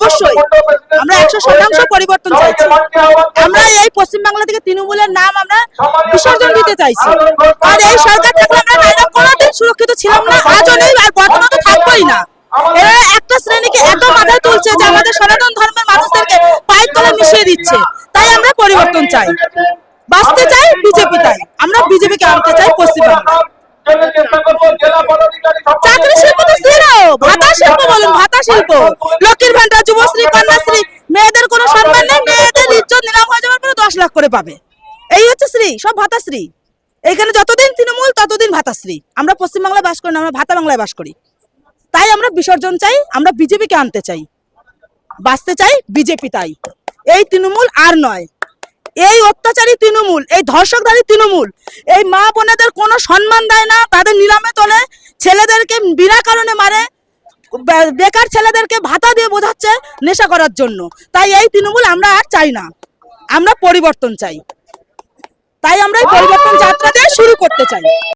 অবশ্যই আমরা 100% পরিবর্তন চাইছি। আমরা এই পশ্চিমবাংলা থেকে তৃণমূলের নাম আমরা বিসর্জন দিতে চাইছি। আর এই সরকার থাকলে আমরা নারীরা কোনোদিন সুরক্ষিত ছিলাম না, আজও নেই, আর বর্তমানে তো থাকবোই না। এরা একটা শ্রেণীকে এত মাথায় তুলছে যে আমাদের সনাতন ধর্মের মানুষদেরকে পায়ের তলায় মিশিয়ে দিচ্ছে। তাই আমরা পরিবর্তন চাই, বাঁচতে চাই বিজেপি, তাই আমরা বিজেপিকে আনতে চাই পশ্চিমবাংলায়। চাকরি শিল্প তো জিরো, ভাতা শিল্প বলুন, ভাতা শিল্প, লক্ষ্মীর ভান্ডার, যুবশ্রী, কন্যাশ্রী, মেয়েদের কোনো সম্মান নেই, মেয়েদের ইজ্জত নিলাম হয়ে যাওয়ার পরে 10 লাখ করে পাবে, এই হচ্ছে শ্রী, সব ভাতাশ্রী। এখানে যতদিন তৃণমূল ততদিন ভাতাশ্রী। আমরা পশ্চিমবাংলায় বাস করি না, আমরা ভাতা বাংলায় বাস করি। তাই আমরা বিসর্জন চাই, আমরা বিজেপিকে আনতে চাই, বাঁচতে চাই বিজেপি, তাই এই তৃণমূল আর নয়। এই অত্যাচারী তৃণমূল, এই ধর্ষকধারী তৃণমূল এই মা বোনেদের কোনো সম্মান দেয় না, তাদের নিলামে তোলে, ছেলেদেরকে বিনা কারণে মারে, বেকার ছেলেদেরকে ভাতা দিয়ে বোঝাচ্ছে নেশা করার জন্য। তাই এই তৃণমূল আমরা আর চাই না, আমরা পরিবর্তন চাই। তাই আমরা এই পরিবর্তন যাত্রা দিয়ে শুরু করতে চাই।